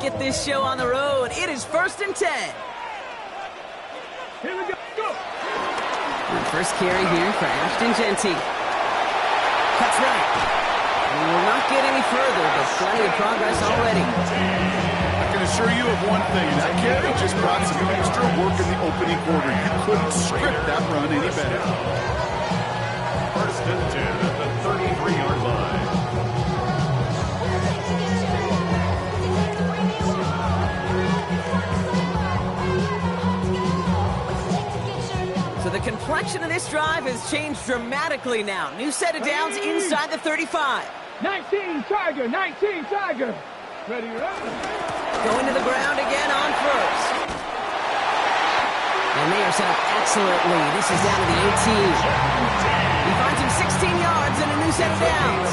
get this show on the road. It is 1st and 10. Here we go. Go. And first carry here for Ashton Genty. Cuts right. We will not get any further, but plenty of progress already. I can assure you of one thing. That carry just brought some extra work in the opening quarter. You couldn't script that run any better. 1st and 10 at the 33-yard line. So the complexion of this drive has changed dramatically now. New set of downs inside the 35. 19 Tiger, 19 Tiger. Ready, ready. Going to the ground again on first. And they are set up excellently. This is down to the 18. He finds him 16 yards and a new set of downs.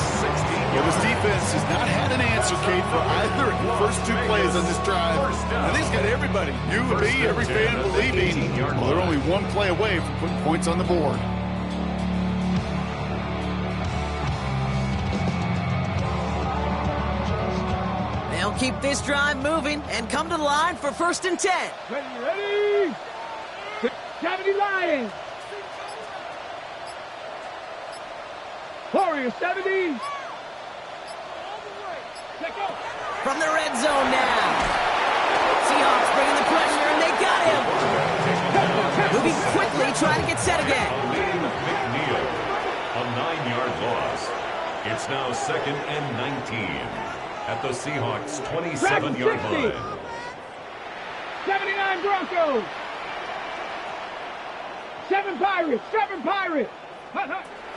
Well, this defense has not had an answer, Kate, for either of the first two plays on this drive. I think he's got everybody, you and me, every fan believing. Well, they're only one play away from putting points on the board. They'll keep this drive moving and come to the line for 1st and 10. Ready, ready. 70 Lions. Warriors 70. From the red zone now. Seahawks bringing the pressure, and they got him. Moving quickly, trying to get set again. McNeil, a 9-yard loss. It's now 2nd and 19 at the Seahawks' 27-yard line. 79 Broncos. 7 Pirates, 7 Pirates.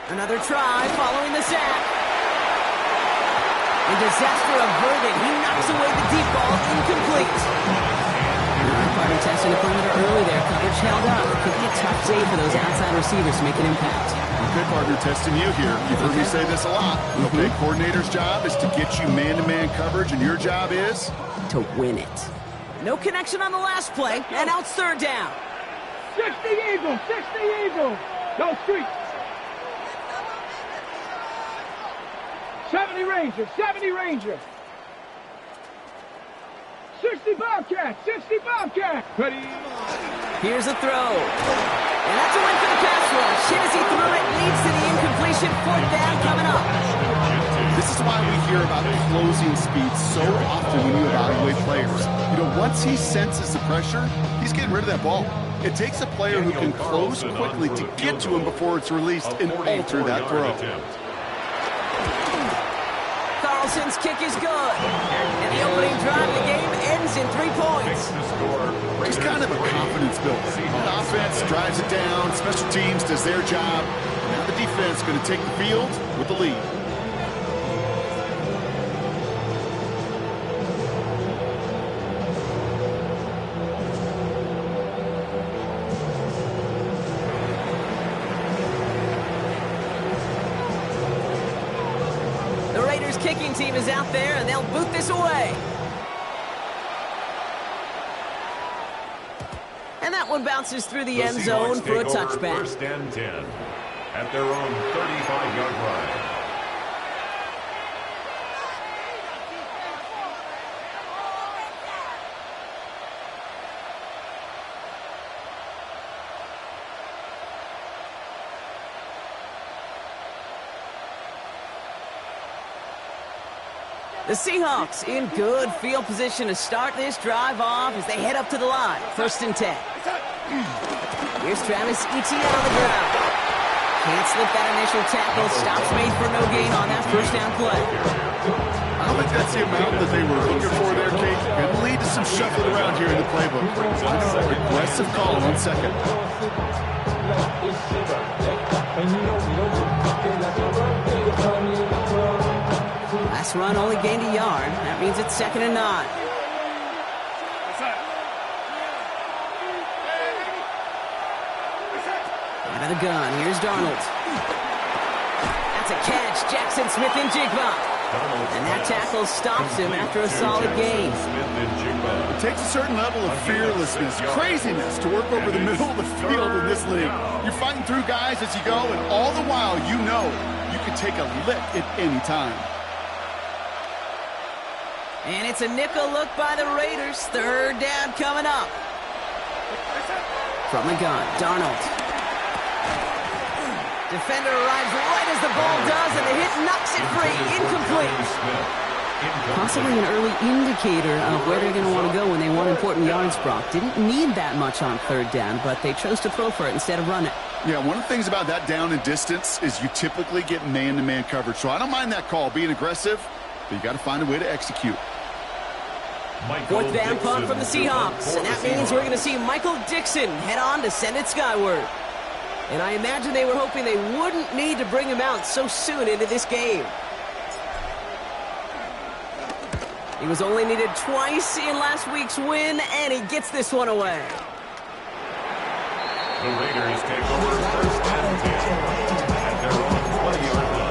Another try following the sack. And disaster averted. He knocks away the deep ball, incomplete. Partner testing the perimeter early there. Coverage held up. It could be a tough day for those outside receivers to make an impact. Okay, partner, testing you here. You've heard me say this a lot. Okay, coordinator's job is to get you man-to-man coverage, and your job is? To win it. No connection on the last play, and now it's 3rd down. 60 Eagles, 60 Eagles. Go street. 70 Rangers, 70 Rangers. 60 Bobcats, 60 Bobcats. Ready. Here's a throw. And that's a win for the pass rush. Hit as he threw it, leads to the incompletion. 4th down coming up. This is why we hear about closing speed so often when you evaluate players. You know, once he senses the pressure, he's getting rid of that ball. It takes a player who can close quickly to get to him before it's released and alter that throw. Carlson's kick is good. And the opening drive of the game ends in 3 points. Just kind of a confidence builder. The offense drives it down. Special teams does their job. Now the defense is going to take the field with the lead. Kicking team is out there, and they'll boot this away. And that one bounces through the end zone for a touchback. 1st and 10 at their own 35-yard line. The Seahawks in good field position to start this drive off as they head up to the line. 1st and 10. Here's Travis Etienne on the ground. Can't slip that initial tackle. Stops made for no gain on that 1st down play. I don't think that's the amount that they were looking for there, Kate. Going to lead to some shuffling around here in the playbook. Aggressive call on 2nd. Last run only gained a yard. That means it's 2nd and 9. Out of the gun. Here's Darnold. That's a catch. Jackson Smith and Jigba. And that tackle stops him after a solid gain. It takes a certain level of fearlessness, craziness to work over the middle of the field in this league. You're fighting through guys as you go, and all the while you know you can take a lick at any time. And it's a nickel look by the Raiders. Third down coming up. From the gun, Darnold. Defender arrives right as the ball does, and the hit knocks it free. Incomplete. Possibly an early indicator of where they're going to want to go when they want important yards, Brock. Didn't need that much on third down, but they chose to throw for it instead of run it. Yeah, one of the things about that down and distance is you typically get man-to-man coverage. So I don't mind that call, being aggressive, but you got to find a way to execute. Fourth down punt from the Seahawks, and that means we're going to see Michael Dixon head on to send it skyward. And I imagine they were hoping they wouldn't need to bring him out so soon into this game. He was only needed twice in last week's win, and he gets this one away. The Raiders take over first and 10 at their own 20-yard line.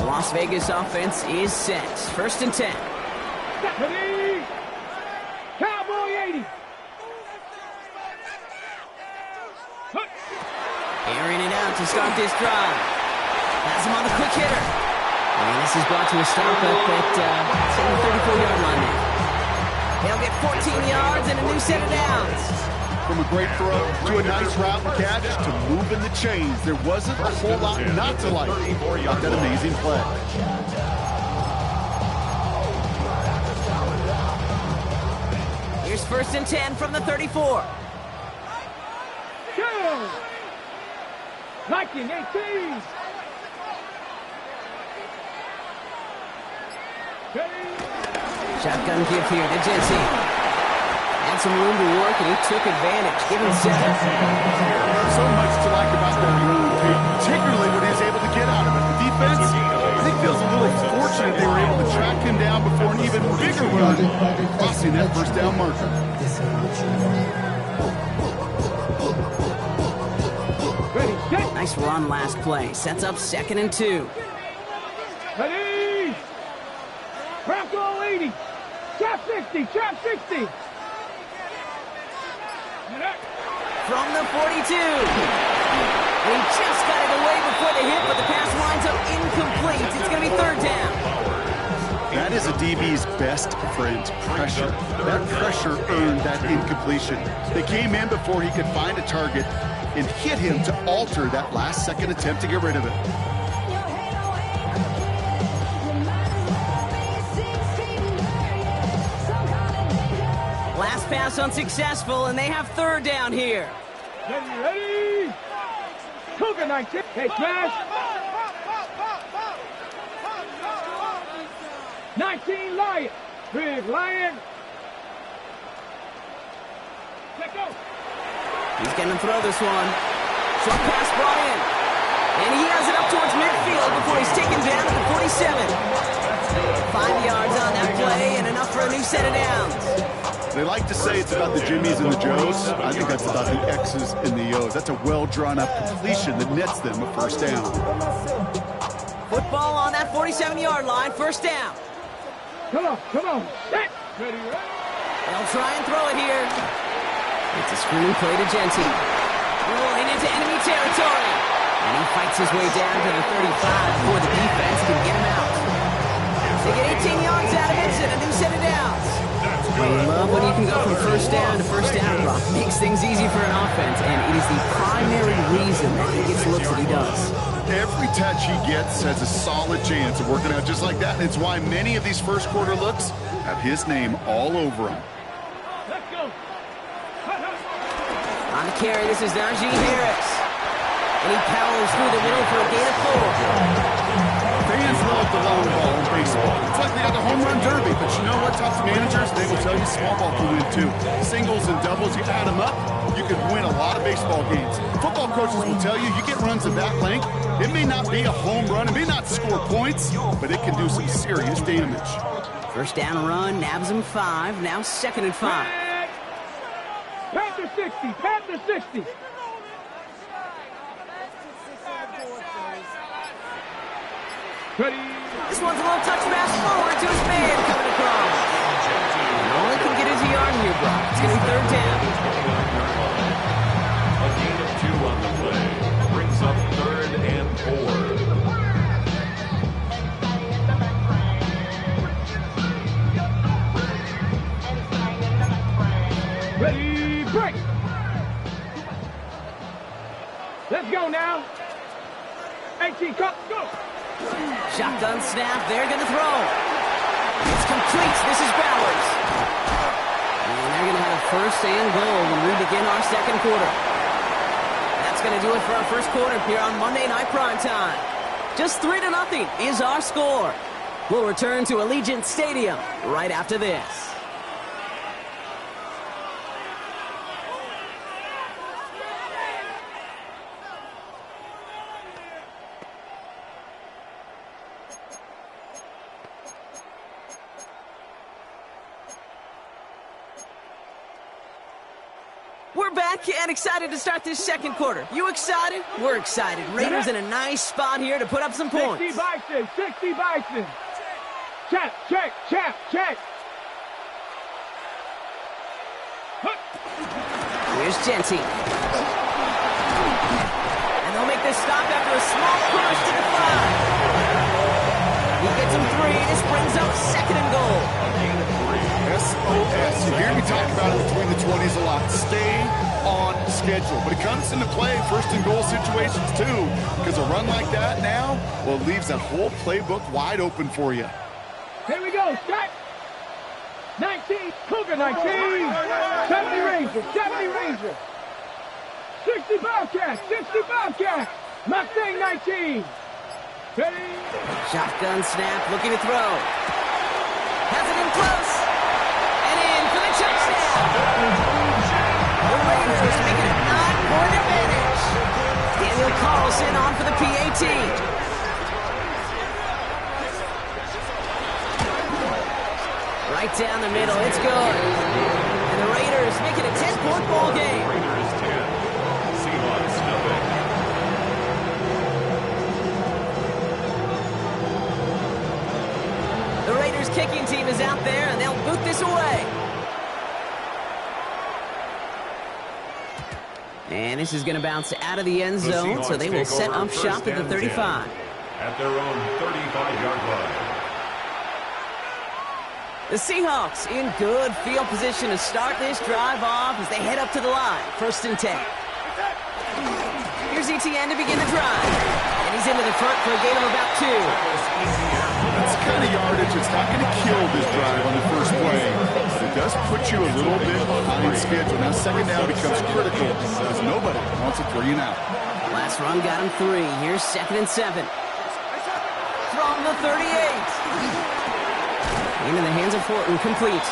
Las Vegas offense is set. First and 10. Cowboy 80. Airing it out to start this drive. Has him on the quick hitter. And this is brought to a stop up at the 34-yard line now. They'll get 14 yards and a new set of downs. From a great throw to a nice route and catch to moving the chains. There wasn't a whole lot not to like about that amazing play. Here's first and 10 from the 34. Go! 1918. Shotgun give here to Jesse. Had some room to work, and he took advantage. Give him 7. So much to like about that run, particularly when he's able to get out of it. The defense, I think, feels a little fortunate they were able to track him down before an even bigger run, crossing that first down marker. Nice run last play. Sets up second and 2. Ready! Bronco 80. Trap 60. Trap 60. From the 42. And he just got it away before the hit, but the pass winds up incomplete. It's going to be third down. That is a DB's best friend, pressure. That pressure earned that incompletion. They came in before he could find a target and hit him to alter that last-second attempt to get rid of it. Last pass unsuccessful, and they have third down here. Ready? Cougar 19. Hey, smash. 19 Lion. Big Lion. Let go. He's going to throw this one. Short pass brought in. And he has it up towards midfield before he's taken down at the 47. 5 yards on that play and enough for a new set of downs. They like to say it's about the Jimmies and the Joes. I think that's about the X's and the O's. That's a well-drawn-up completion that nets them a first down. Football on that 47-yard line, first down. Come on. Set. Ready. They'll try and throw it here. It's a screen play to Genty. Rolling into enemy territory. And he fights his way down to the 35 before the defense can get him out. They get 18 yards out of it and a new set of downs. Well, you love when you can go from first down to first down, Brock. Makes things easy for an offense, and it is the primary reason that he gets looks that he does. Every touch he gets has a solid chance of working out just like that, and it's why many of these first quarter looks have his name all over them. Let's go. On the carry, this is Najee Harris. And he powers through the middle for a gain of 4. Fans love the long ball in baseball. It's like they got the home run derby, but you know what? Tough managers, they will tell you small ball can win too. Singles and doubles, you add them up, you can win a lot of baseball games. Football coaches will tell you, you get runs of that length, it may not be a home run, it may not score points, but it can do some serious damage. First down run, nabs him 5, now second and 5. Panther 60. Panther 60. Ready. This one's a little touch pass forward to his man coming across. All he can get is a yard here, Brock. It's going to be third down. A gain of 2 on the play. Brings up 3rd and 4. Ready, break. Let's go now. 18, cut, go. Shotgun snap. They're going to throw. It's complete. This is Bowers. And they're going to have a first and goal when we begin our second quarter. That's going to do it for our first quarter here on Monday Night Primetime. Just 3-0 is our score. We'll return to Allegiant Stadium right after this. We're back and excited to start this second quarter. You excited? We're excited. Raiders in a nice spot here to put up some points. 60 Bison, 60 Bison. Check, check, check, check. Here's Genty. And they'll make this stop after a small push to the 5. He gets him 3. This brings up 2nd and goal. SOS. You hear me talk about it between the 20s a lot. Stay on schedule. But it comes into play first and goal situations too. Because a run like that now, well, it leaves that whole playbook wide open for you. Here we go, set. 19, Cougar 19. 70 Ranger, 70 Ranger. 60 Bobcat, 60 Bobcat. Mustang 19. Ready? Shotgun snap, looking to throw. Has it in close. And in for the touchdown. The Raiders making a 9-point advantage. Daniel Carlson on for the PAT. Right down the middle, it's good. And the Raiders make it a 10-point ball game. Raiders 10. Seahawks nothing. The Raiders kicking team is out there, and they'll boot this away. And this is going to bounce out of the end zone, so they will set up shop at the 35. At their own 35-yard line. The Seahawks in good field position to start this drive off as they head up to the line. 1st and 10. Here's ETN to begin the drive. And he's into the front for a gain of about 2. That's the kind of yardage that's not going to kill this drive on the first play. But it does put you a little bit behind schedule. Now second down becomes critical because nobody wants a 3 and out. Last run got him 3. Here's 2nd and 7. From the 38. Into the hands of Horton, complete.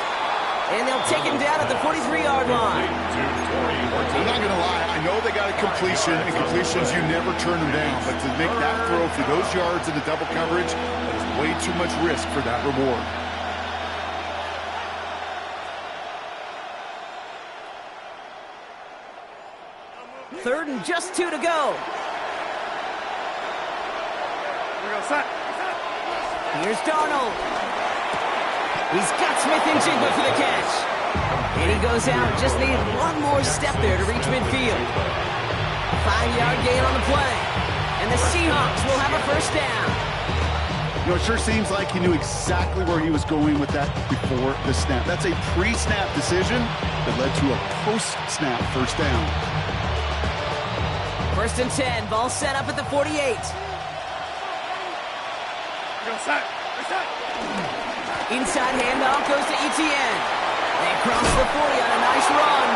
And they'll take him down at the 43-yard line. I'm not going to lie. I know they got a completion, and completions, you never turn them down. But to make that throw for those yards in the double coverage, that is way too much risk for that reward. Third and just 2 to go. Here's Darnold. He's got Smith and Jigba for the catch. And he goes out. Just needed one more step there to reach midfield. 5-yard gain on the play. And the Seahawks will have a first down. You know, it sure seems like he knew exactly where he was going with that before the snap. That's a pre-snap decision that led to a post-snap first down. 1st and 10. Ball set up at the 48. Inside handoff goes to ETN. They cross the 40 on a nice run.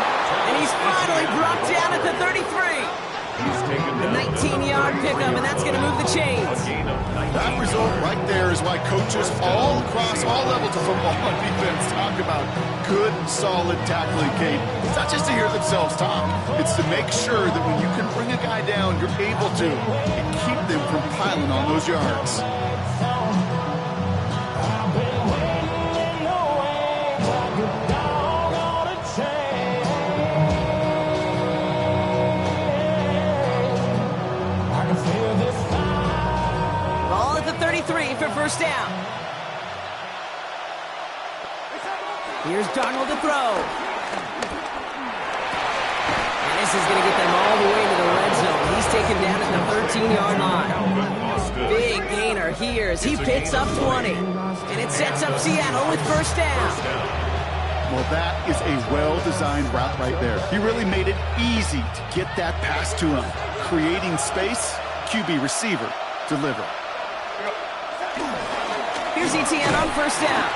And he's finally brought down at the 33. The 19-yard pickup, and that's going to move the chains. That result right there is why coaches all across all levels of football on defense talk about good, solid tackling, Kate. It's not just to hear themselves talk. It's to make sure that when you can bring a guy down, you're able to and keep them from piling on those yards. 3 for first down. Here's Darnold to throw. And this is going to get them all the way to the red zone. He's taken down at the 13-yard line. Big gainer here as he picks up 20. And it sets up Seattle with first down. Well, that is a well-designed route right there. He really made it easy to get that pass to him. Creating space, QB receiver, deliver. Here's ETN on first down.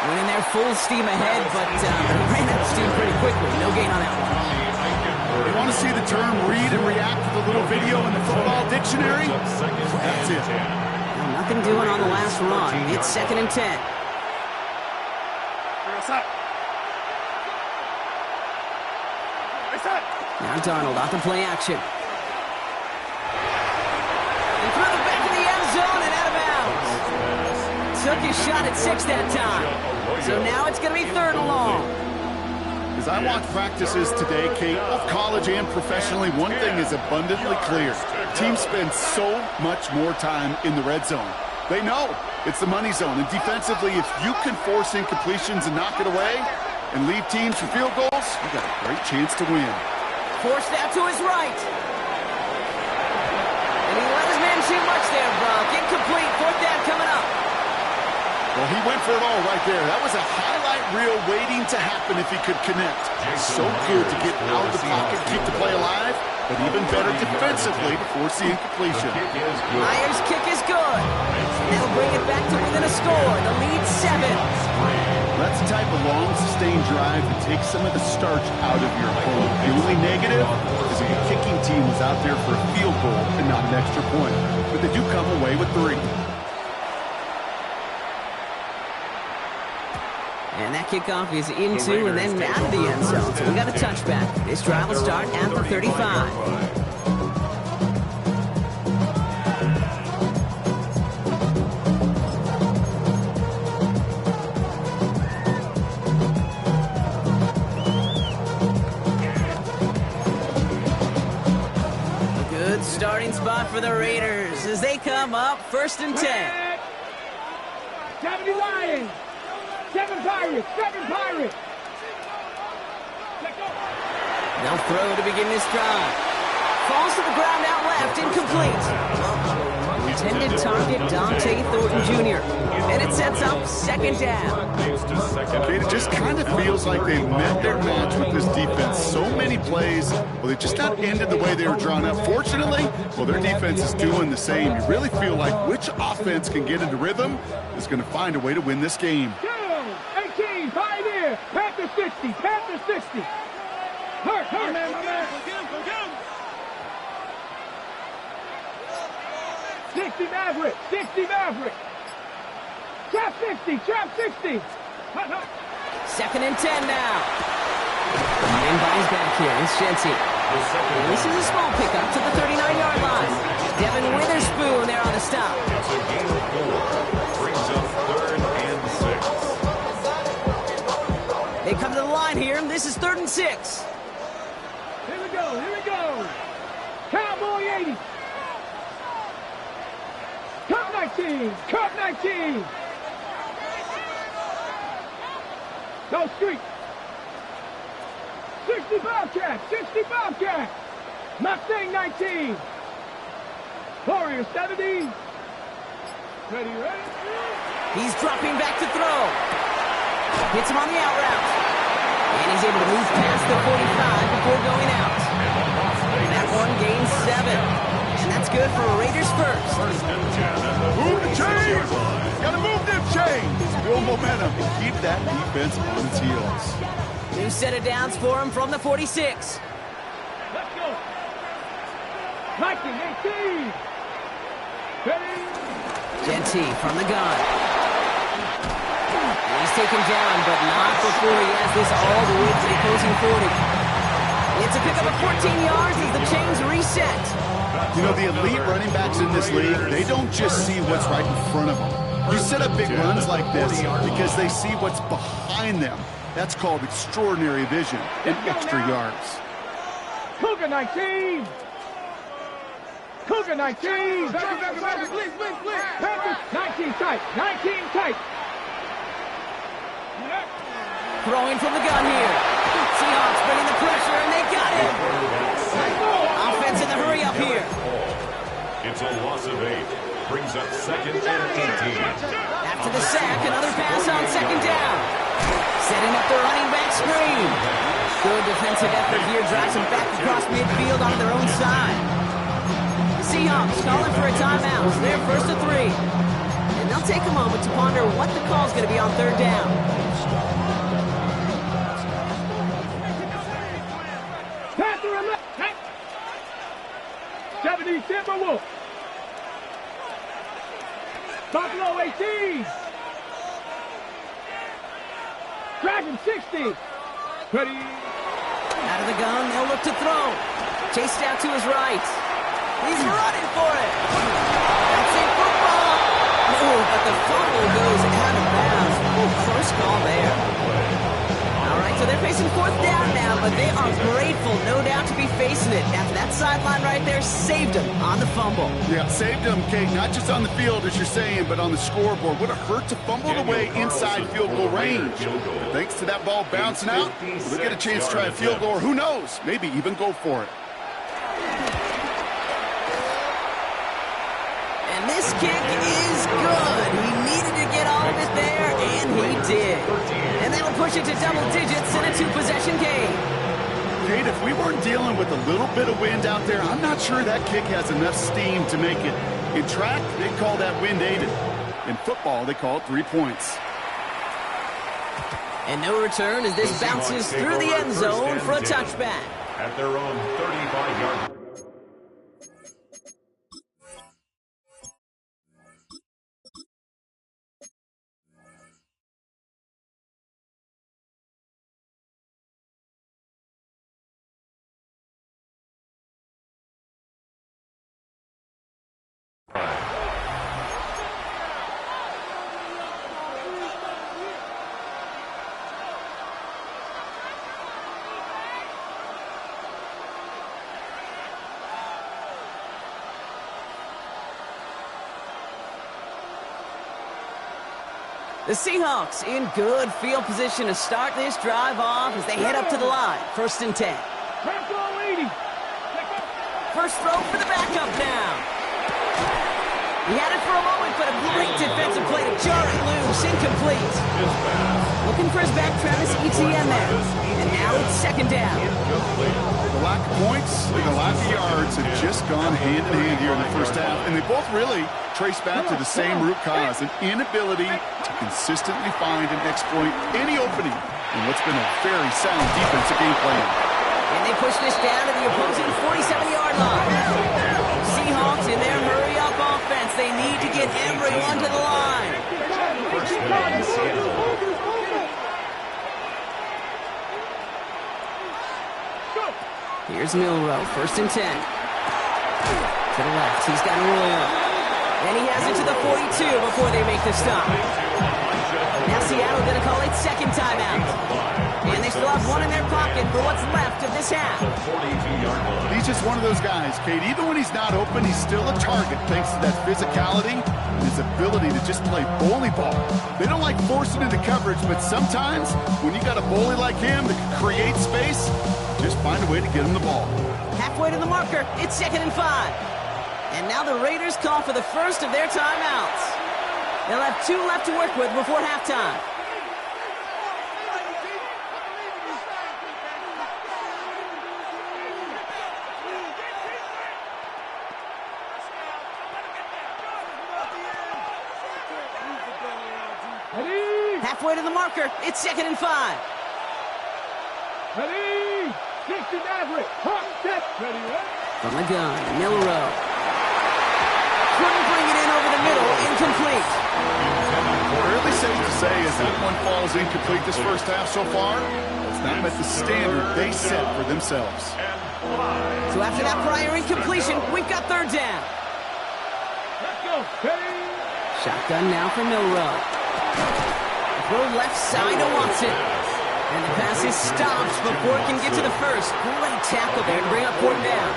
Went in there full steam ahead, but ran out of steam pretty quickly. No gain on that one. You want to see the term read and react with a little video in the football dictionary? That's it. Well, nothing doing on the last run. It's 2nd and 10. Now Darnold off the play action. And through the back of the end zone and out of bounds. Took his shot at 6 that time. So now it's going to be 3rd and long. As I watch practices today, Kate, both college and professionally, one thing is abundantly clear. Teams spend so much more time in the red zone. They know it's the money zone. And defensively, if you can force incompletions and knock it away and leave teams for field goals, you got a great chance to win. Forced out to his right. And he let his man shoot much there, Brock. Incomplete. 4th down coming up. Well, he went for it all right there. That was a highlight reel waiting to happen if he could connect. So good to get out of the pocket, keep the play alive, but even better defensively to force the incompletion. Myers' kick is good. They'll bring it back to within a score. The lead 7. That's the type of long, sustained drive that takes some of the starch out of your opponent. The only negative is if the kicking team was out there for a field goal and not an extra point. But they do come away with 3. And that kickoff is into and then out of the end zone. So we got a touchback. This drive will start at the 35. A good starting spot for the Raiders as they come up 1st and 10. 70 Lions. 7 Pirates. 7 Pirates. They'll throw to begin this drive. Falls to the ground out left, incomplete. Intended target, Dante Thornton Jr. And it sets up 2nd down. Okay, it just kind of feels like they met their match with this defense. So many plays, well, they just not ended the way they were drawn up. Fortunately, well, their defense is doing the same. You really feel like which offense can get into rhythm is going to find a way to win this game. 18, Pioneer. Panther 60. Panther 60. Hurt. My man. 60 Maverick. 60 Maverick. Trap 60. Trap 60. 2nd and 10 now. And Bunny's back here. It's Shenty. This is a small pickup to the 39-yard line. Devin Witherspoon there on the stop. It's a gain of 4. Brings up 3rd and 6. They come to the line here, and this is 3rd and 6. Here we go. Cowboy 80. Cup 19. Go street. 60 Bobcat. Mustang 19. Warrior 70. Ready. He's dropping back to throw. Hits him on the out route. And he's able to move past the 45 before going out. And that one gains 7. And that's good for Raiders first. Move the chains! Gotta move them chains! Build momentum and keep that defense on its heels. New set of downs for him from the 46. Let's go. 1918. Ready. Genty from the gun. And he's taken down, but not before he has this all the way to the opposing 40. It's a pickup of 14 yards as the chains reset. You know, the elite running backs in this league, they don't just see what's right in front of them. You set up big runs like this because they see what's behind them. That's called extraordinary vision and extra yards. Cougar 19. Cougar 19. Please. Panthers 19. tight. 19 tight. Throwing from the gun here. Seahawks bringing the pressure, and they got him. Offense in the hurry up here. It's a loss of 8. Brings up 2nd and 18. After the sack, another pass on 2nd down. Setting up the running back screen. Good defensive effort here. Drives them back across midfield onto their own side. The Seahawks calling for a timeout. They're 1st and 3. And they'll take a moment to ponder what the call's going to be on 3rd down. Panther and left. 70 Timberwolves. Buffalo 18. Dragon 60. Ready. Out of the gun, they'll look to throw. Chased out to his right. He's running for it. That's a football. Oh, but the fumble goes out of bounds. Close call there. All right, so they're facing 4th down now, but they are grateful, no doubt, to be facing it. After that sideline right there saved them on the fumble. Yeah, saved them, Kate, not just on the field, as you're saying, but on the scoreboard. Would have hurt to fumble away inside field goal range. But thanks to that ball bouncing out, they'll get a chance to try a field goal, or who knows, maybe even go for it. And this kick is good. He needed to get all of it there, and he did. And that'll push it to double digits in a 2-possession game. Kate, if we weren't dealing with a little bit of wind out there, I'm not sure that kick has enough steam to make it. In track, they call that wind aided. In football, they call it 3 points. And no return as this bounces through the end zone for a touchback. At their own 35-yard. The Seahawks in good field position to start this drive off as they head up to the line. 1st and 10. Buffalo 80. First throw for the backup now. He had it for a moment, but a great defensive play to jar it loose. Incomplete. Looking for his back, Travis Etienne there. And now it's 2nd down. The lack of points and the lack of yards have just gone hand in hand here in the first half, and they both really trace back to the same root cause, an inability to consistently find and exploit any opening in what's been a very sound defensive game plan. And they push this down to the opposing 47-yard line. Seahawks in their hurry-up offense. They need to get everyone to the line. First man, Seattle. Here's Milrow, 1st and 10. To the left, he's got a roll. And he has it to the 42 before they make the stop. Now Seattle going to call it 2nd timeout. And they still have one in their pocket for what's left of this half. He's just one of those guys, Kate. Even when he's not open, he's still a target thanks to that physicality and his ability to just play bully ball. They don't like forcing into coverage, but sometimes when you got a bully like him that can create space, just find a way to get him the ball. Halfway to the marker, it's 2nd and 5. And now the Raiders call for the first of their timeouts. They'll have 2 left to work with before halftime. Ready. Halfway to the marker, it's 2nd and 5. Ready. 60 Maverick. Hot set. Ready. From the gun, Milrow. Couldn't bring it in over the middle, incomplete. Fairly safe to say as that one falls incomplete this first half so far, it's not met the standard they set for themselves. So after that prior incompletion, we've got 3rd down. Let's go. Ready. Shotgun now for Milrow. Throw left side to Watson. And the pass is stopped before it can get to the first. Great tackle there to bring up 4th down.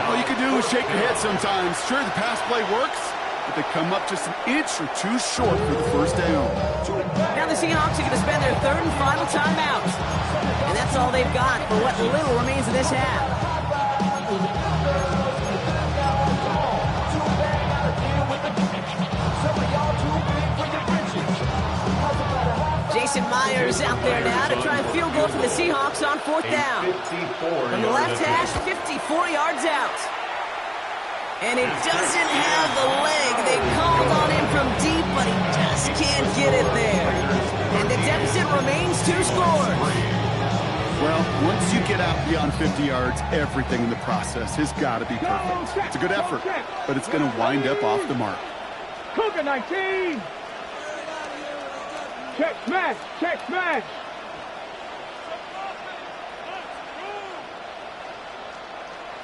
All you can do is shake your head sometimes. Sure, the pass play works, but they come up just an inch or two short for the first down. Now the Seahawks are going to spend their third and final timeout. And that's all they've got for what little remains of this half. Jason Myers out there now to try and field goal for the Seahawks on fourth down. From the left hash, 54 yards out. And it doesn't have the leg. They called on him from deep, but he just can't get it there. And the deficit remains 2 scores. Well, once you get out beyond 50 yards, everything in the process has got to be perfect. It's a good effort, but it's going to wind up off the mark. Cougar 19. Check smash, check smash.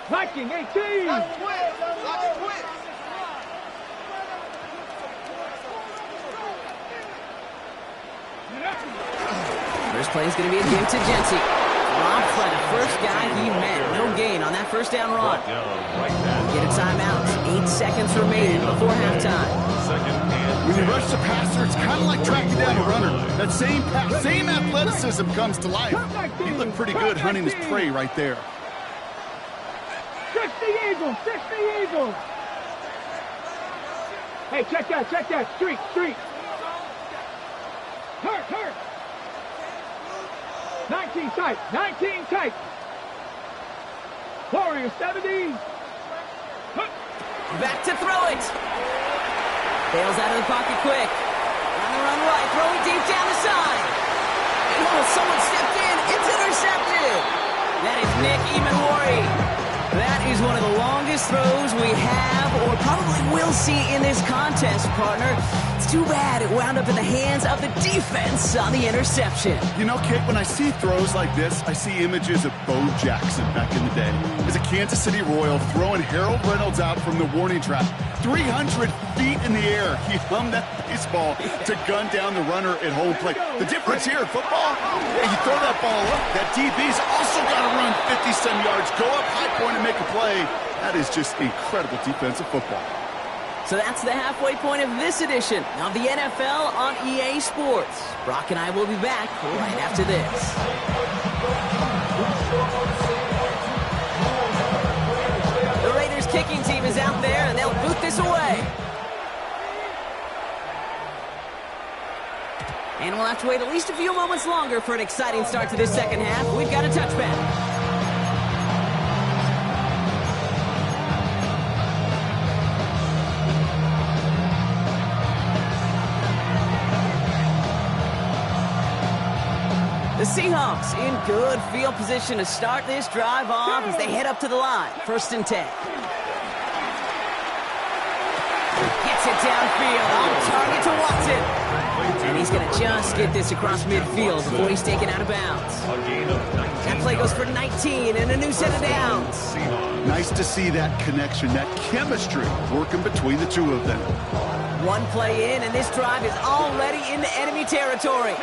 Viking 18. First play is going to be a give to Jency. Dropped by the first guy he met. No gain on that first down run. Get a timeout. 8 seconds remaining before halftime. When you rush the passer, it's kind of like tracking down a runner. That same athleticism comes to life. He looked pretty good hunting his prey right there. 60 Eagles, 60 Eagles. Hey, check that. Street. Hurt. 19 tight. Warriors 70. Back to throw it. Bails out of the pocket quick. On the run right. Throw it deep down the side. Oh, someone stepped in. It's intercepted. That is Nick Emanwari. That is one of the longest throws we have or probably will see in this contest, partner. It's too bad it wound up in the hands of the defense on the interception. You know, Kate, when I see throws like this, I see images of Bo Jackson back in the day. As a Kansas City Royal throwing Harold Reynolds out from the warning track. 300 feet in the air, he hung that baseball to gun down the runner at home plate. The difference here in football, you throw that ball up, that DB's also got to run 50-some yards, go up high point and make a play. That is just incredible defensive football. So that's the halfway point of this edition of the NFL on EA Sports. Brock and I will be back right after this. The Raiders kicking team is out there, and they'll boot this away. And we'll have to wait at least a few moments longer for an exciting start to this second half. We've got a touchback. The Seahawks in good field position to start this drive off as they head up to the line. 1st and 10. Gets it downfield. On target to Watson. And he's going to just get this across midfield before he's taken out of bounds. That play goes for 19 and a new set of downs. Nice to see that connection, that chemistry working between the two of them. One play in, and this drive is already into enemy territory.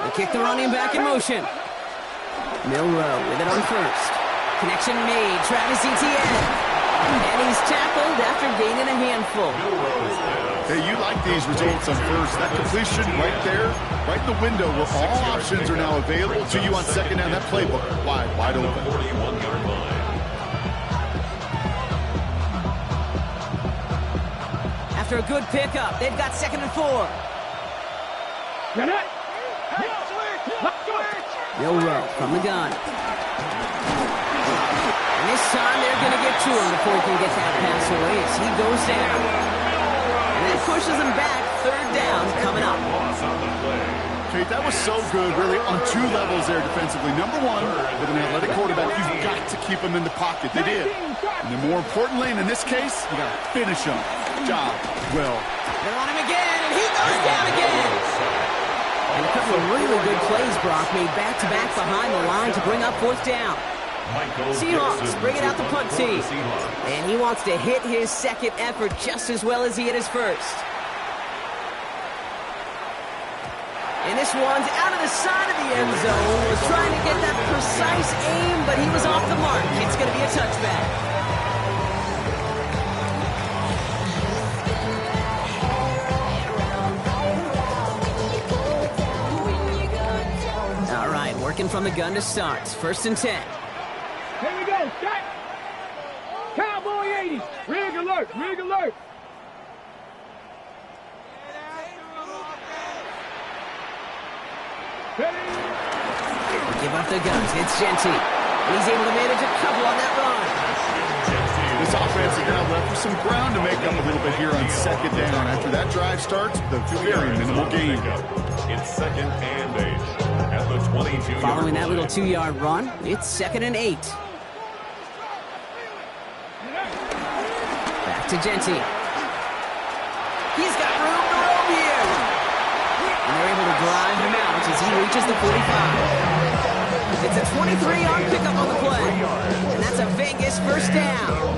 They kick the running back in motion. Milrow with it on first. Connection made. Travis Etienne. And he's tackled after gaining a handful. Hey, you like these results on first. That completion right there, right in the window where all options are now available to you on second down. That playbook wide open. After a good pickup, they've got 2nd and 4. Milrow from the gun. And this time they're going to get to him before he can get that pass away as he goes down. And that pushes him back. 3rd down coming up. Kate, that was so good, really, on 2 levels there defensively. Number one, with an athletic quarterback, you've got to keep him in the pocket. They did. And then more importantly, and in this case, you got to finish him. Job well. They're on him again, and he goes down again. And a couple of really good plays, Brock, made back-to-back behind the line to bring up 4th down. Seahawks bring it out the punt team. And he wants to hit his 2nd effort just as well as he hit his 1st. And this one's out of the side of the end zone. Was trying to get that precise aim, but he was off the mark. It's going to be a touchback. Working from the gun to start. First and 10. Here we go. Set. Cowboy 80. Rig alert. Rig alert. Ready. Give up the guns. It's Genty. And he's able to manage a couple on that run. This offense is now left with some ground to make up a little bit here on second down. After that drive starts, the very minimal gain. It's second and 8 at the 22-yard Following that little line. 2-yard run, it's second and 8. Back to Genty. He's got room to roam here. And they're able to drive him out as he reaches the 45. It's a 23-yard pickup on the play. And that's a Vegas first down.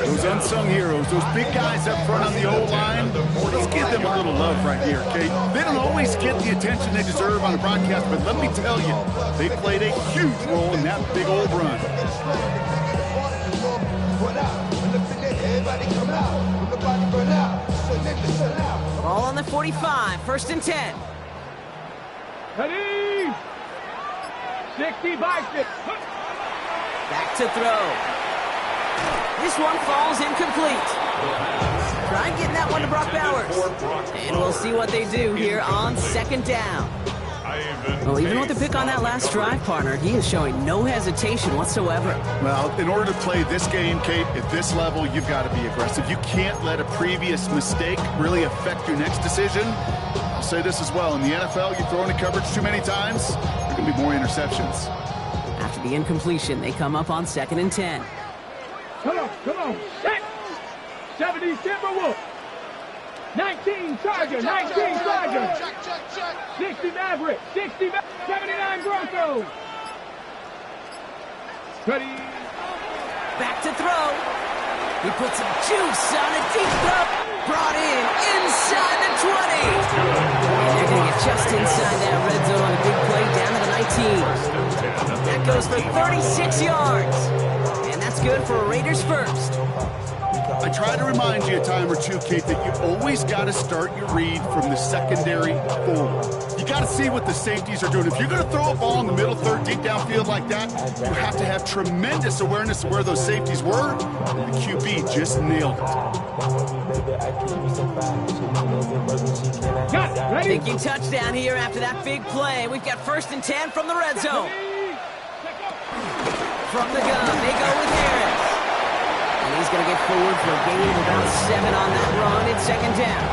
Those unsung heroes, those big guys up front on the O-line, let's give them a little love right here, okay? They don't always get the attention they deserve on the broadcast, but let me tell you, they played a huge role in that big old run. Ball on the 45, first and 10. Ready. 60 by 6. Back to throw. This one falls incomplete. Try getting that one to Brock Bowers. And we'll see what they do here on second down. Well, even with the pick on that last drive, partner, he is showing no hesitation whatsoever. Well, in order to play this game, Kate, at this level, you've got to be aggressive. You can't let a previous mistake really affect your next decision. I'll say this as well. In the NFL, you throw into coverage too many times, there can be more interceptions. After the incompletion, they come up on second and 10. Come on. Set. 70 Timberwolf. 19 Charger. 19 Charger. 60 Maverick. 79 Broncos. Ready. Back to throw. He puts some juice on a deep throw. Brought in inside the 20. And they're going to get just inside that red zone on a big play down to the 19. That goes for 36 yards. And that's good for a Raiders first. I try to remind you a time or two, Kate, that you always got to start your read from the secondary forward. You got to see what the safeties are doing. If you're going to throw a ball in the middle third, deep downfield like that, you have to have tremendous awareness of where those safeties were. And the QB just nailed it. Thinking touchdown here after that big play. We've got first and 10 from the red zone. From the gun, they go with Harris. And he's going to get forward for a gain of about 7 on that run. It's second down.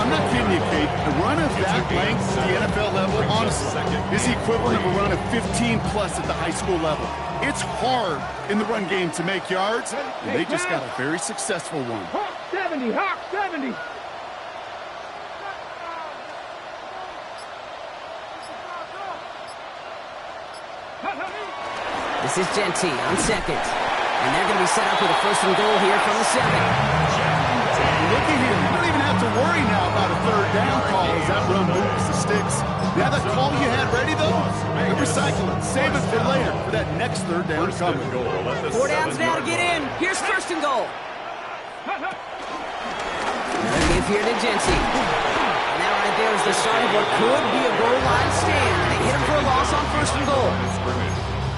I'm not kidding you, Kate. A run of that length at the NFL level, honestly, is the equivalent of a run of 15-plus at the high school level. It's hard in the run game to make yards, and they just got a very successful one. Hawk 70. Hawk 70. This is Genty on second. And they're going to be set up with a first and goal here from the 7. Look at here. You don't even have to worry now about a third down call as that run moves the sticks. Now that call you had ready, though, recycle it. Save it for later for that next third down coming. 4 downs now to get in. Here's first and goal. Another give here to Genty. And that right there is the start of what could be a goal line stand. They hit him for a loss on first and goal.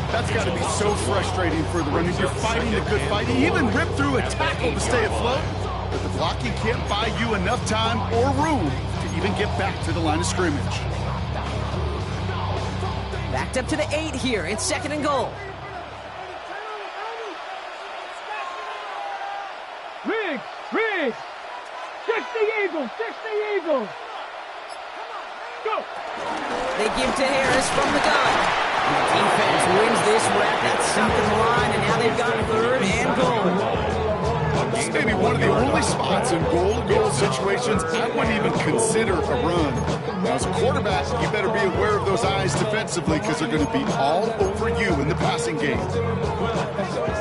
That's got to be so frustrating for the runner. You're fighting a good fight. You even rip through a tackle to stay afloat, but the blocking can't buy you enough time or room to even get back to the line of scrimmage. Backed up to the 8 here. It's second and goal. Riggs. 60 Eagles. Go. They give to Harris from the gun. And the defense wins this rep. That's second line, and now they've got third and goal. This may be one of the only spots in goal-to-goal situations I wouldn't even consider a run. Now, as a quarterback, you better be aware of those eyes defensively because they're going to be all over you in the passing game.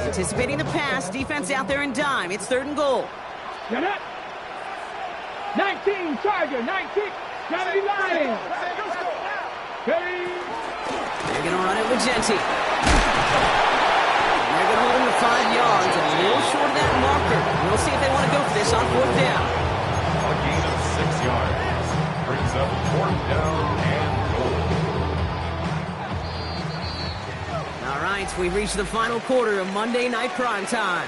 Anticipating the pass, defense out there in dime. It's third and goal. Get up. 19 Charger. 19. 70 Lions. Ready. They're going to run it with Genty. And they're going to hold him to 5 yards, a little short of that marker. We'll see if they want to go for this on fourth down. A gain of 6 yards brings up fourth down and goal. we've reached the final quarter of Monday Night Primetime.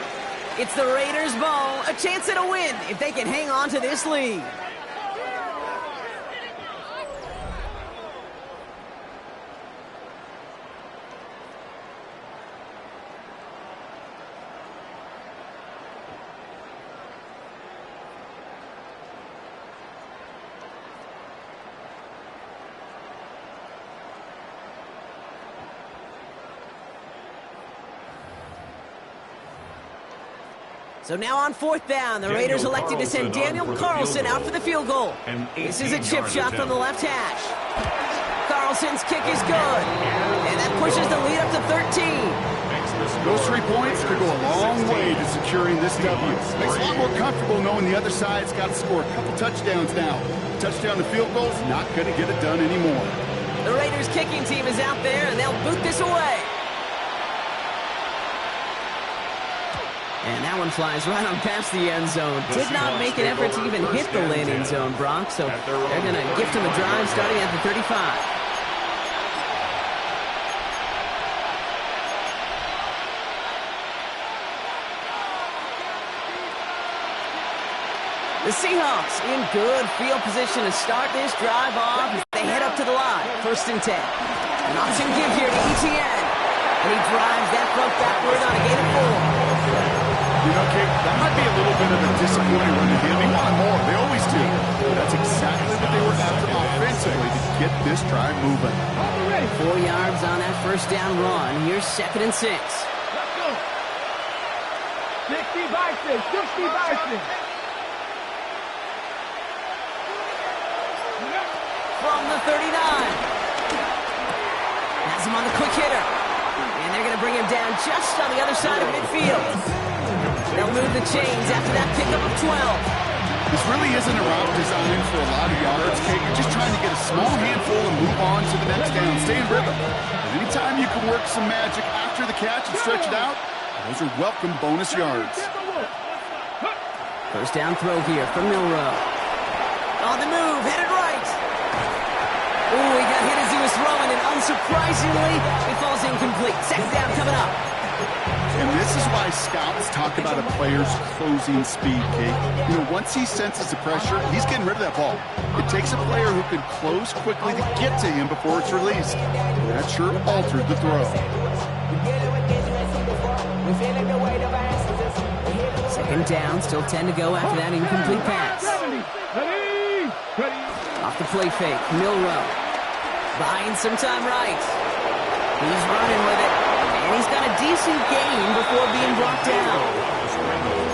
It's the Raiders' ball, a chance at a win if they can hang on to this lead. So now on fourth down, the Raiders elected to send Daniel Carlson out for the field goal. This is a chip shot from the left hash. Carlson's kick is good, and that pushes the lead up to 13. Those 3 points could go a long way to securing this W. Makes it a lot more comfortable knowing the other side's got to score a couple touchdowns now. Touchdown to field goal's not going to get it done anymore. The Raiders kicking team is out there, and they'll boot this away. And that one flies right on past the end zone. Did not make an effort to even hit the landing zone, Bronx. So they're going to gift him a drive starting at the 35. The Seahawks in good field position to start this drive off as they head up to the line. 1st and 10. An option give here to Etienne. And he drives that front backward on a gain of 4. You know, Kate, that might be a little bit of a disappointing run to him. He wanted more. They always do. But that's exactly what they were after offensively to get this drive moving. 4 yards on that 1st down run. Here's 2nd and 6. 60 by 6. 60 by 6. From the 39. Has him on the quick hitter. And they're going to bring him down just on the other side of midfield. They'll move the chains after that pickup of 12. This really isn't a route designed for a lot of yards, Kate. You're just trying to get a small handful and move on to the next down. Stay in rhythm. And anytime you can work some magic after the catch and stretch it out, those are welcome bonus yards. 1st down throw here from Milrow. On the move, headed right. Ooh, he got hit as he was throwing, and unsurprisingly, it falls incomplete. 2nd down coming up. And this is why scouts talk about a player's closing speed, Kate. You know, once he senses the pressure, he's getting rid of that ball. It takes a player who can close quickly to get to him before it's released. That sure altered the throw. 2nd down, still 10 to go after that incomplete pass. Off the play fake, Milrow. Buying some time right. He's running with it. And he's got a decent gain before being brought down.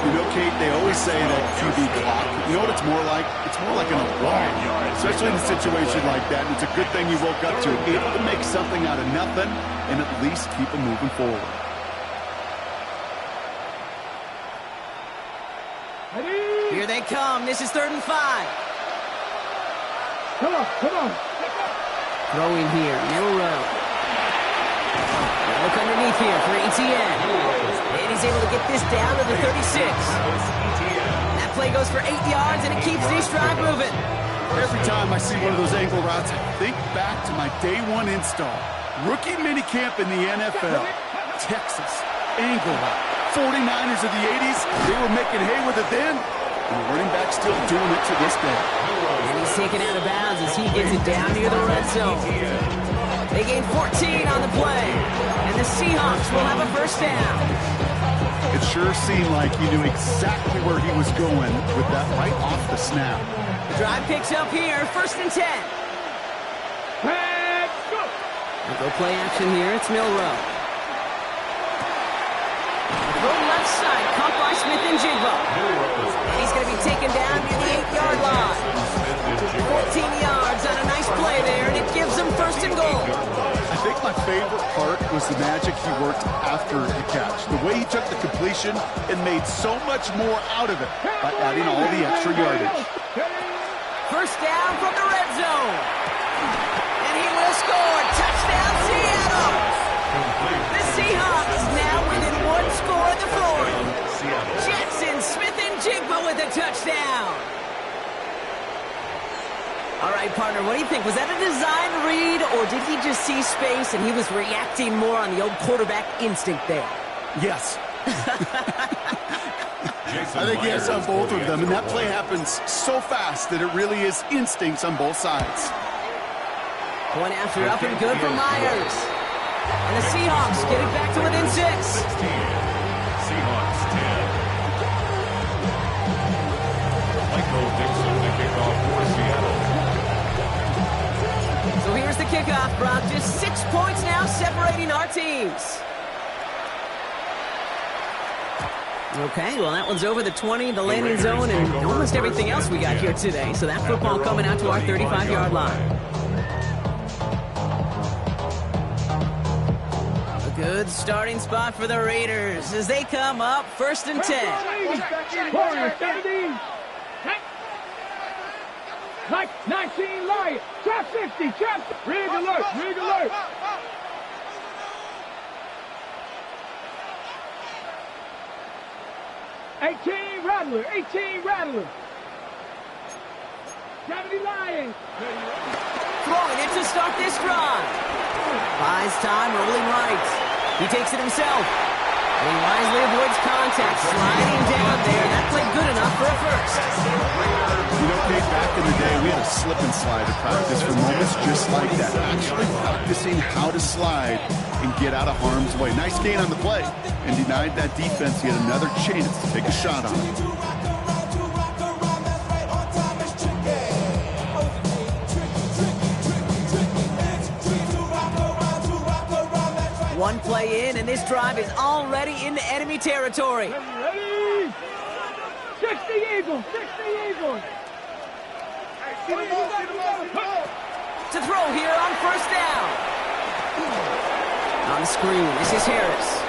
You know, Kate, they always say that QB clock. You know what it's more like? It's more like an alarm, especially in a situation like that. And it's a good thing you woke up to it, able to make something out of nothing and at least keep them moving forward. Here they come. This is 3rd and 5. Come on, come on. Throwing here, Milrow. Look underneath here for Etienne. And he's able to get this down to the 36. That play goes for 8 yards, and it keeps this drive moving. Every time I see one of those angle routes, I think back to my day 1 install. Rookie minicamp in the NFL. Texas, angle route. 49ers of the 80s, they were making hay with it then. And the running back's still doing it to this day. And he's taken out of bounds as he gets it down near the red zone. They gain 14 on the play, and the Seahawks will have a 1st down. It sure seemed like he knew exactly where he was going with that right off the snap. The drive picks up here, 1st and 10. Let's go. We'll go play action here, it's Milrow. Go left side, caught by Smith and Jigba. And he's going to be taken down near the 8-yard line. 14 yards on a nice play there, and it gives them 1st and goal. I think my favorite part was the magic he worked after the catch. The way he took the completion and made so much more out of it by adding all the extra yardage. 1st down from the red zone. And he will score. Touchdown, Seattle. The Seahawks now within 1 score at the 4. Jackson, Smith, and Jigba with a touchdown. All right, partner, what do you think? Was that a design read, or did he just see space and he was reacting more on the old quarterback instinct there? Yes. I think he has on both of them, and that play happens so fast that it really is instincts on both sides. Point after up and good for Myers. And the Seahawks get it back to within 6. 16. Seahawks 10. Michael Dixon, the kickoff for Seattle. So here's the kickoff, Brock. Just 6 points now separating our teams. Okay, well, that one's over the 20, the landing zone, and almost everything else we got here today. So that football coming out to our 35-yard line. A good starting spot for the Raiders as they come up 1st and 10. Warriors 17. Like 19 Lion. Trap 50. Trap. Rig alert. Rig alert. 18 Rattler. 18 Rattler. 70 Lions. Throwing it to start this drive. Buys time, rolling right. He takes it himself. And he wisely avoids contact, sliding down there. That played good enough for a first. You know, Kate, back in the day, we had a slip and slide at practice for moments just like that. Actually practicing how to slide and get out of harm's way. Nice gain on the play. And denied that defense. He had another chance to take a shot on it. One play in, and this drive is already into enemy territory. Ready? 60 Eagles. 60 Eagles. To throw here on 1st down. On the screen, this is Harris.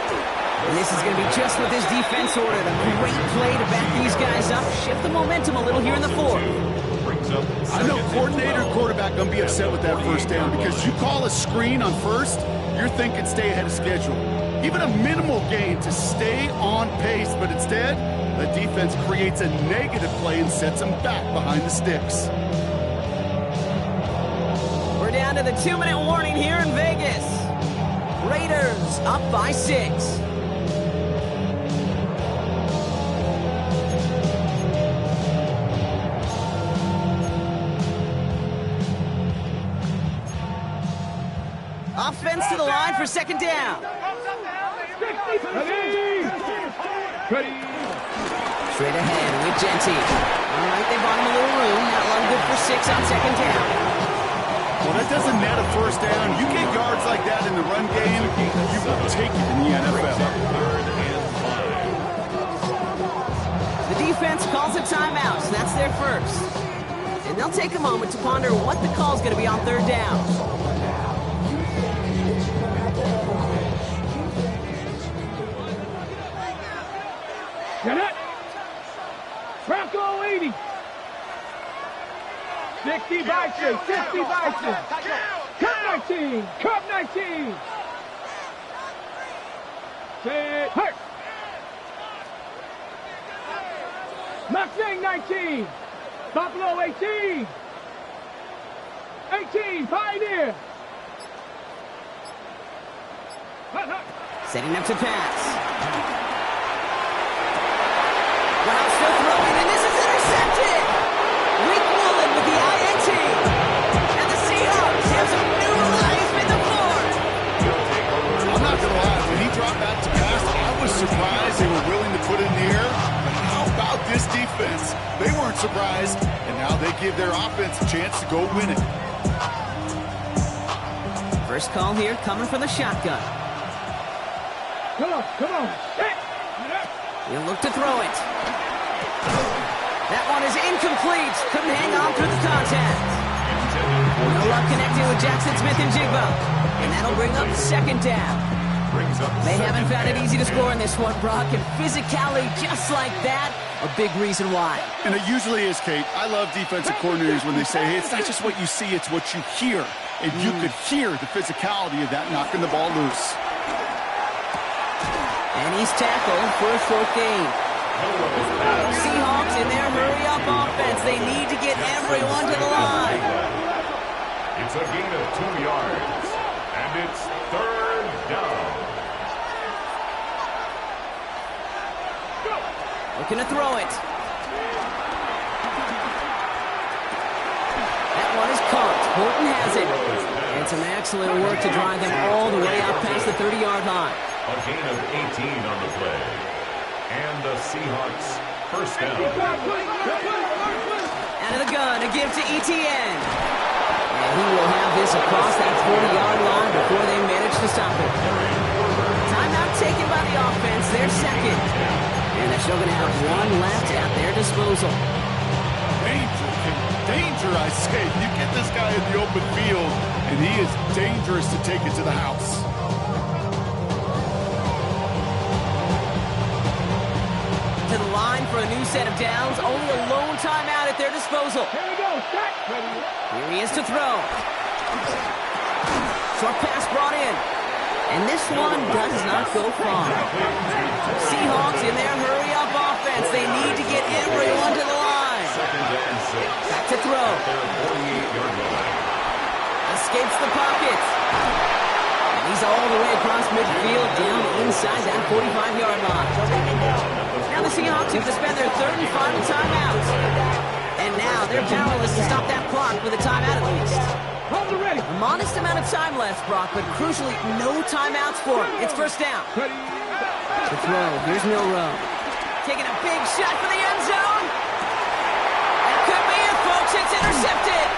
And this is going to be just what this defense ordered. A great play to back these guys up, shift the momentum a little here in the 4th. I know coordinator quarterback going to be upset with that 1st down because you call a screen on 1st, you're thinking stay ahead of schedule. Even a minimal gain to stay on pace, but instead, the defense creates a negative play and sets them back behind the sticks. We're down to the 2-minute warning here in Vegas. Raiders up by 6. Offense to the line for 2nd down. Ready? Straight ahead with Genty. All right, they bought him a little room. That one good for 6 on 2nd down. Well, that doesn't net a 1st down. You get yards like that in the run game, you will take it in the NFL. The defense calls a timeout, so that's their first. And they'll take a moment to ponder what the call's going to be on 3rd down. Get it. Bronco 80. 60 Bison. 60 Bison. Cup 19. Cup 19. Set. Hurt. Mustang 19. Buffalo 18. 18. Pioneer. Setting up to pass. Wow, still throwing, and this is intercepted! Rick Woolen with the INT. And the Seahawks have some new life in the 4th. I'm not going to lie, when he dropped back to pass, I was surprised they were willing to put it in the air. But how about this defense? They weren't surprised, and now they give their offense a chance to go win it. First call here coming from the shotgun. Come on, come on. He'll look to throw it. That one is incomplete. Couldn't hang on through the contact. No luck connecting with Jackson Smith and Jigba. And that'll bring up 2nd down. They haven't found it easy to score in this one, Brock. And physicality just like that, a big reason why. And it usually is, Kate. I love defensive coordinators when they say, hey, it's not just what you see, it's what you hear. And you could hear the physicality of that knocking the ball loose. And he's tackled for a 4th gain. Seahawks in their hurry-up offense. They need to get everyone to the line. It's a gain of 2 yards, and it's third down. Looking to throw it. That one is caught. Horton has it. And some excellent work to drive them all the way up past the 30-yard line. A gain of 18 on the play. And the Seahawks first down. Out of the gun, a give to Etienne. And he will have this across that 40-yard line before they manage to stop it. Timeout taken by the offense, their second. And they're still going to have one left at their disposal. Danger, I say. You get this guy in the open field, and he is dangerous to take it to the house. To the line for a new set of downs. Only a lone timeout at their disposal. Here we go. Set. Ready. Here he is to throw. Short pass brought in. And this one does not go far. Seahawks in their hurry-up offense. They need to get everyone to the line. Second and 6. Back to throw. Their 48-yard line. Escapes the pocket. And he's all the way across midfield, down inside that 45-yard line. Now the Seahawks have to spend their third and final timeout. And now they're powerless to stop that clock with a timeout at least. Hold it ready. A modest amount of time left, Brock, but crucially no timeouts for him. It's first down. Ready. The throw. Here's Milrow. Taking a big shot for the end zone. That could be it, folks. It's intercepted.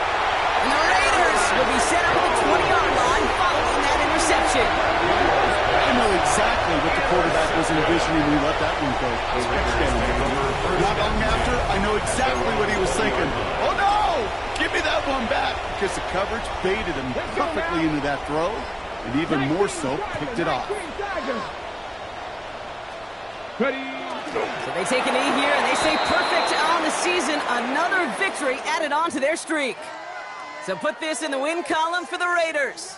And the Raiders will be set up at the 20-yard line following that interception. I know exactly what the quarterback was envisioning when he let that one go. Not long after, I know exactly what he was thinking. Oh, no! Give me that one back! Because the coverage baited him perfectly into that throw, and even more so, picked it off. Ready. So they take a knee here, and they say perfect on the season. Another victory added on to their streak. So put this in the win column for the Raiders.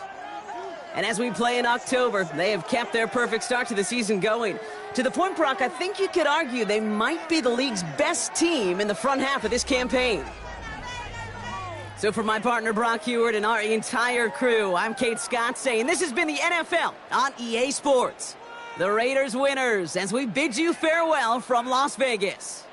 And as we play in October, they have kept their perfect start to the season going. To the point, Brock, I think you could argue they might be the league's best team in the front half of this campaign. So for my partner, Brock Heward, and our entire crew, I'm Kate Scott saying this has been the NFL on EA Sports. The Raiders winners as we bid you farewell from Las Vegas.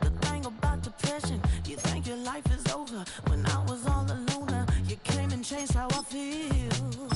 The thing about depression, you think your life is over. When I was all alone, you came and changed how I feel.